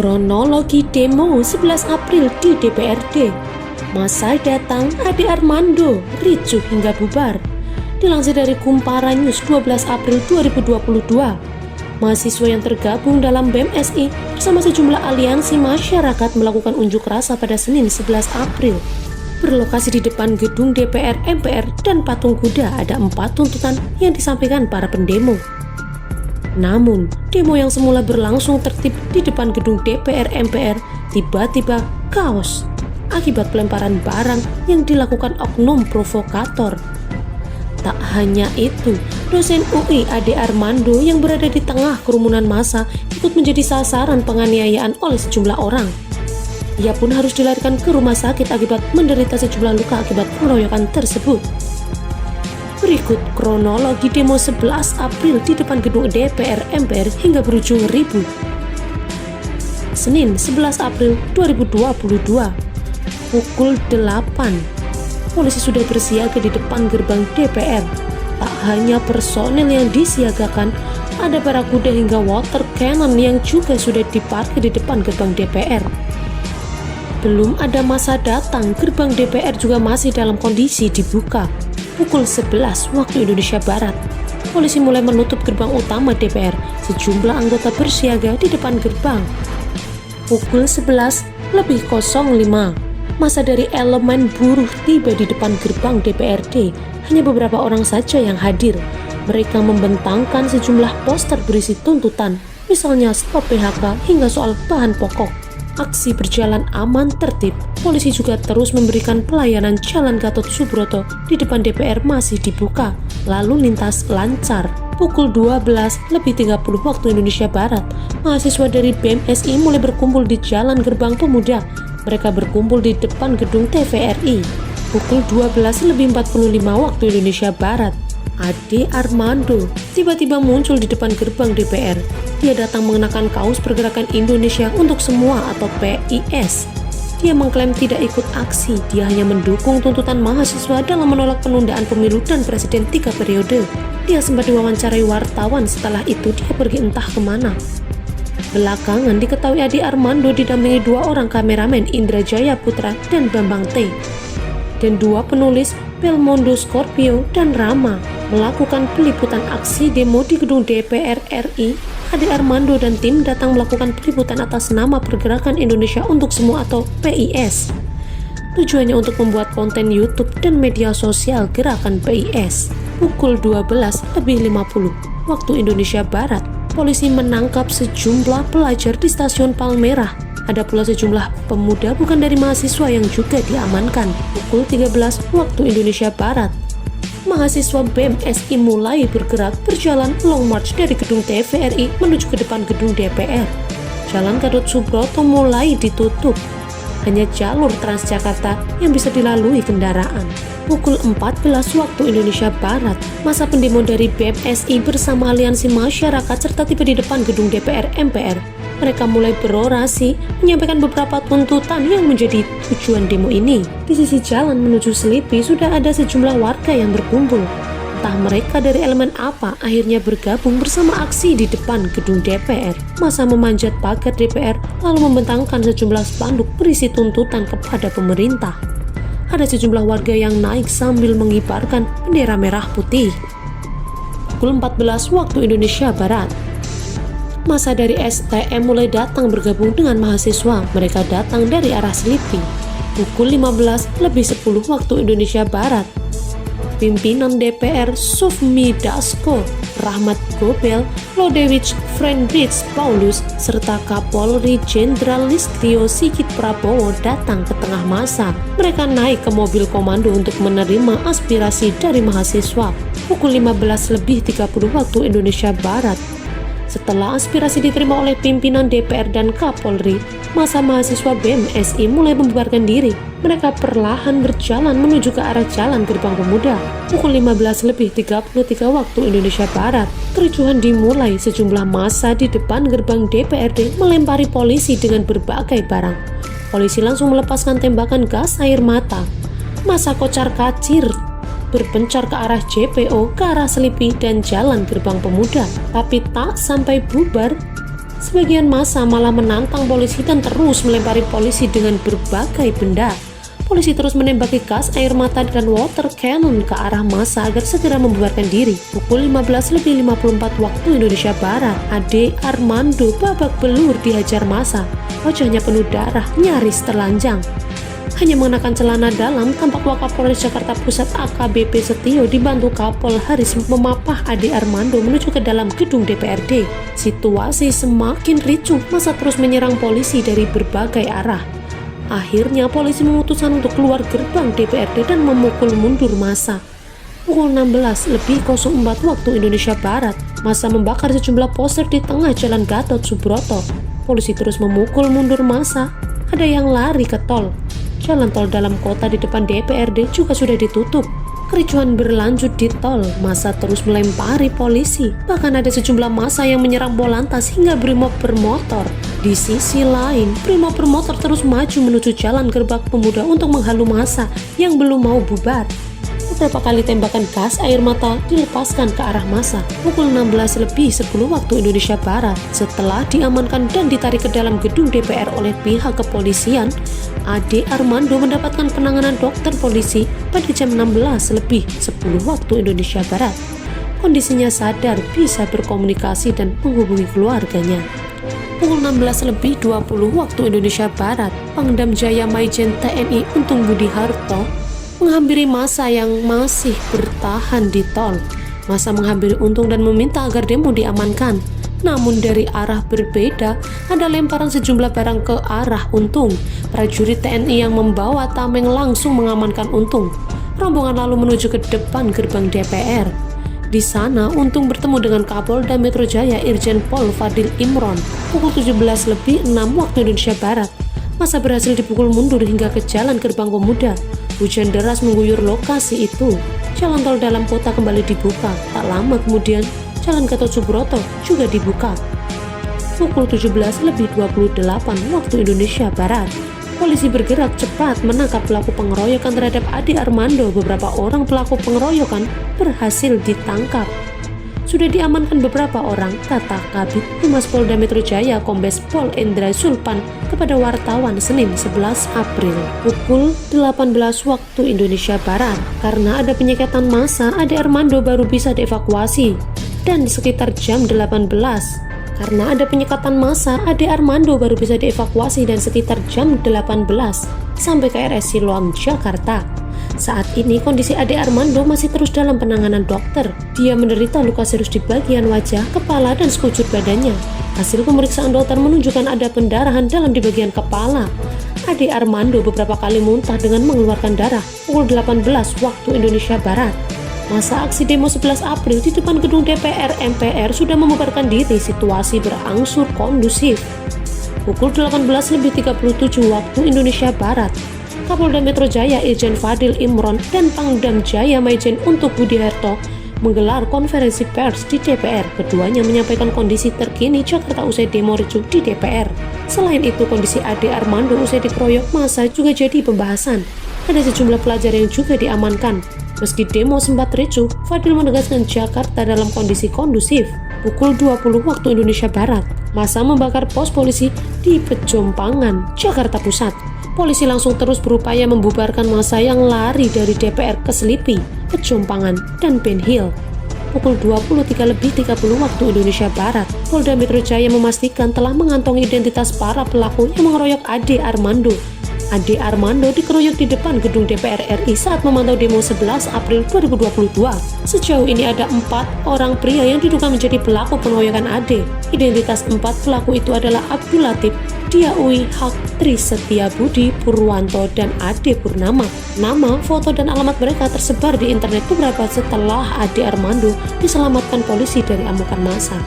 Kronologi demo 11 April di DPRD. Masa datang, Ade Armando, ricuh hingga bubar. Dilansir dari Kumpara News 12 April 2022, mahasiswa yang tergabung dalam BEM-SI bersama sejumlah aliansi masyarakat melakukan unjuk rasa pada Senin 11 April. Berlokasi di depan gedung DPR, MPR, dan patung kuda, ada 4 tuntutan yang disampaikan para pendemo. Namun, demo yang semula berlangsung tertib di depan gedung DPR MPR tiba-tiba kaos akibat pelemparan barang yang dilakukan oknum provokator. Tak hanya itu, dosen UI Ade Armando yang berada di tengah kerumunan massa ikut menjadi sasaran penganiayaan oleh sejumlah orang. Ia pun harus dilarikan ke rumah sakit akibat menderita sejumlah luka akibat pengeroyokan tersebut. Berikut kronologi demo 11 April di depan gedung DPR MPR hingga berujung ribuh. Senin 11 April 2022, pukul 8, polisi sudah bersiaga di depan gerbang DPR. Tak hanya personel yang disiagakan, ada barakuda hingga water cannon yang juga sudah diparkir di depan gerbang DPR. Belum ada masa datang, gerbang DPR juga masih dalam kondisi dibuka. Pukul 11 waktu Indonesia Barat, polisi mulai menutup gerbang utama DPR. Sejumlah anggota bersiaga di depan gerbang. Pukul 11:05, masa dari elemen buruh tiba di depan gerbang DPRD. Hanya beberapa orang saja yang hadir. Mereka membentangkan sejumlah poster berisi tuntutan, misalnya stop PHK hingga soal bahan pokok. Aksi berjalan aman tertib. Polisi juga terus memberikan pelayanan Jalan Gatot Subroto di depan DPR masih dibuka. Lalu lintas lancar. Pukul 12:30 waktu Indonesia Barat, mahasiswa dari BEM-SI mulai berkumpul di Jalan Gerbang Pemuda. Mereka berkumpul di depan gedung TVRI. Pukul 12:45 waktu Indonesia Barat, Ade Armando tiba-tiba muncul di depan gerbang DPR. Dia datang mengenakan kaos Pergerakan Indonesia untuk Semua atau PIS. Dia mengklaim tidak ikut aksi, dia hanya mendukung tuntutan mahasiswa dalam menolak penundaan pemilu dan presiden 3 periode. Dia sempat diwawancarai wartawan, setelah itu dia pergi entah kemana. Belakangan diketahui Ade Armando didampingi 2 orang kameramen, Indra Jaya Putra dan Bambang T. Dan 2 penulis, Belmondo Scorpio dan Rama, melakukan peliputan aksi demo di gedung DPR RI. Ade Armando dan tim datang melakukan peliputan atas nama Pergerakan Indonesia untuk Semua atau PIS. Tujuannya untuk membuat konten YouTube dan media sosial gerakan PIS. Pukul 12:50 waktu Indonesia Barat, polisi menangkap sejumlah pelajar di stasiun Palmerah. Ada pula sejumlah pemuda bukan dari mahasiswa yang juga diamankan. Pukul 13 waktu Indonesia Barat, mahasiswa BEM-SI mulai bergerak berjalan long march dari gedung TVRI menuju ke depan gedung DPR. Jalan Gatot Subroto mulai ditutup. Hanya jalur Transjakarta yang bisa dilalui kendaraan. Pukul 14 waktu Indonesia Barat, masa pendemo dari BEM-SI bersama aliansi masyarakat serta tiba di depan gedung DPR MPR. Mereka mulai berorasi, menyampaikan beberapa tuntutan yang menjadi tujuan demo ini. Di sisi jalan menuju Selipi sudah ada sejumlah warga yang berkumpul. Entah mereka dari elemen apa, akhirnya bergabung bersama aksi di depan gedung DPR. Masa memanjat pagar DPR lalu membentangkan sejumlah spanduk berisi tuntutan kepada pemerintah. Ada sejumlah warga yang naik sambil mengibarkan bendera merah putih. Pukul 14 waktu Indonesia Barat, masa dari STM mulai datang bergabung dengan mahasiswa. Mereka datang dari arah Selipi. Pukul 15:10 waktu Indonesia Barat, pimpinan DPR Sufmi Dasko, Rahmat Gobel, Lodewijk Friedrich Paulus, serta Kapolri Jenderal Listio Sigit Prabowo datang ke tengah massa. Mereka naik ke mobil komando untuk menerima aspirasi dari mahasiswa. Pukul 15:30 waktu Indonesia Barat, setelah aspirasi diterima oleh pimpinan DPR dan Kapolri, masa mahasiswa BEM-SI mulai membubarkan diri. Mereka perlahan berjalan menuju ke arah Jalan Gerbang Pemuda. Pukul 15:33 waktu Indonesia Barat, kericuhan dimulai. Sejumlah massa di depan gerbang DPRD melempari polisi dengan berbagai barang. Polisi langsung melepaskan tembakan gas air mata. Massa kocar-kacir berpencar ke arah JPO, ke arah Selipi dan Jalan Gerbang Pemuda. Tapi tak sampai bubar, Sebagian massa malah menantang polisi dan terus melempari polisi dengan berbagai benda. Polisi terus menembaki gas air mata dan water cannon ke arah massa agar segera membubarkan diri. Pukul 15:54 waktu Indonesia Barat, Ade Armando babak belur dihajar massa. Wajahnya penuh darah, nyaris telanjang. Hanya mengenakan celana dalam, tampak Wakapolres Jakarta Pusat AKBP Setio dibantu Kapol Haris memapah Ade Armando menuju ke dalam gedung DPRD. Situasi semakin ricuh, massa terus menyerang polisi dari berbagai arah. Akhirnya polisi memutuskan untuk keluar gerbang DPRD dan memukul mundur massa. Pukul 16:04 waktu Indonesia Barat, massa membakar sejumlah poster di tengah Jalan Gatot Subroto. Polisi terus memukul mundur massa. Ada yang lari ke tol. Jalan tol dalam kota di depan DPRD juga sudah ditutup. Kericuhan berlanjut di tol, massa terus melempari polisi. Bahkan ada sejumlah massa yang menyerang polantas hingga brimob bermotor. Di sisi lain, brimob bermotor terus maju menuju Jalan Gerbang Pemuda untuk menghalu massa yang belum mau bubar. Beberapa kali tembakan gas air mata dilepaskan ke arah massa. Pukul 16:10 waktu Indonesia Barat, setelah diamankan dan ditarik ke dalam gedung DPR oleh pihak kepolisian, Ade Armando mendapatkan penanganan dokter polisi pada jam 16:10 waktu Indonesia Barat. Kondisinya sadar, bisa berkomunikasi dan menghubungi keluarganya. Pukul 16:20 waktu Indonesia Barat, Pangdam Jaya Maijen TNI Untung Budi Harto menghampiri massa yang masih bertahan di tol. Massa menghampiri Untung dan meminta agar demo diamankan. Namun dari arah berbeda, ada lemparan sejumlah barang ke arah Untung. Prajurit TNI yang membawa tameng langsung mengamankan Untung. Rombongan lalu menuju ke depan gerbang DPR. Di sana, Untung bertemu dengan Kapolda Metro Jaya Irjen Pol Fadil Imron. Pukul 17:06 waktu Indonesia Barat, massa berhasil dipukul mundur hingga ke Jalan Gerbang Pemuda. Hujan deras mengguyur lokasi itu. Jalan tol dalam kota kembali dibuka. Tak lama kemudian, Jalan Gatot Subroto juga dibuka. Pukul 17:28 waktu Indonesia Barat, polisi bergerak cepat menangkap pelaku pengeroyokan terhadap Ade Armando. Beberapa orang pelaku pengeroyokan berhasil ditangkap. Sudah diamankan beberapa orang, kata Kabid Humas Polda Metro Jaya Kombes Pol Endra Sulpan kepada wartawan Senin 11 April pukul 18 waktu Indonesia Barat. Karena ada penyekatan massa, Ade Armando baru bisa dievakuasi. Dan di sekitar jam 18, karena ada penyekatan massa, Ade Armando baru bisa dievakuasi dan sekitar jam 18 sampai ke RS Siloam, Jakarta. Saat ini kondisi Ade Armando masih terus dalam penanganan dokter. Dia menderita luka serius di bagian wajah, kepala, dan sekujur badannya. Hasil pemeriksaan dokter menunjukkan ada pendarahan dalam di bagian kepala. Ade Armando beberapa kali muntah dengan mengeluarkan darah. Pukul 18 waktu Indonesia Barat, masa aksi demo 11 April di depan gedung DPR MPR sudah membubarkan diri. Situasi berangsur kondusif. Pukul 18:37 waktu Indonesia Barat, Kapolda Metro Jaya Irjen Fadil Imron dan Pangdam Jaya Maijen Untung Budi Harto menggelar konferensi pers di DPR. Keduanya menyampaikan kondisi terkini Jakarta usai demo ricuh di DPR. Selain itu, kondisi Ade Armando usai dikeroyok massa juga jadi pembahasan. Ada sejumlah pelajar yang juga diamankan. Meski demo sempat ricuh, Fadil menegaskan Jakarta dalam kondisi kondusif. Pukul 20 waktu Indonesia Barat, massa membakar pos polisi di Pejompangan, Jakarta Pusat. Polisi langsung terus berupaya membubarkan massa yang lari dari DPR ke Selipi, Pejompangan, dan Ben Hill. Pukul 23:30 waktu Indonesia Barat, Polda Metro Jaya memastikan telah mengantongi identitas para pelaku yang mengeroyok Ade Armando. Ade Armando dikeroyok di depan gedung DPR RI saat memantau demo 11 April 2022. Sejauh ini ada 4 orang pria yang diduga menjadi pelaku pengeroyokan Ade. Identitas 4 pelaku itu adalah Abdul Latif, Diaui Hak, Tri Setia Budi, Purwanto, dan Ade Purnama. Nama, foto, dan alamat mereka tersebar di internet beberapa setelah Ade Armando diselamatkan polisi dari amukan massa.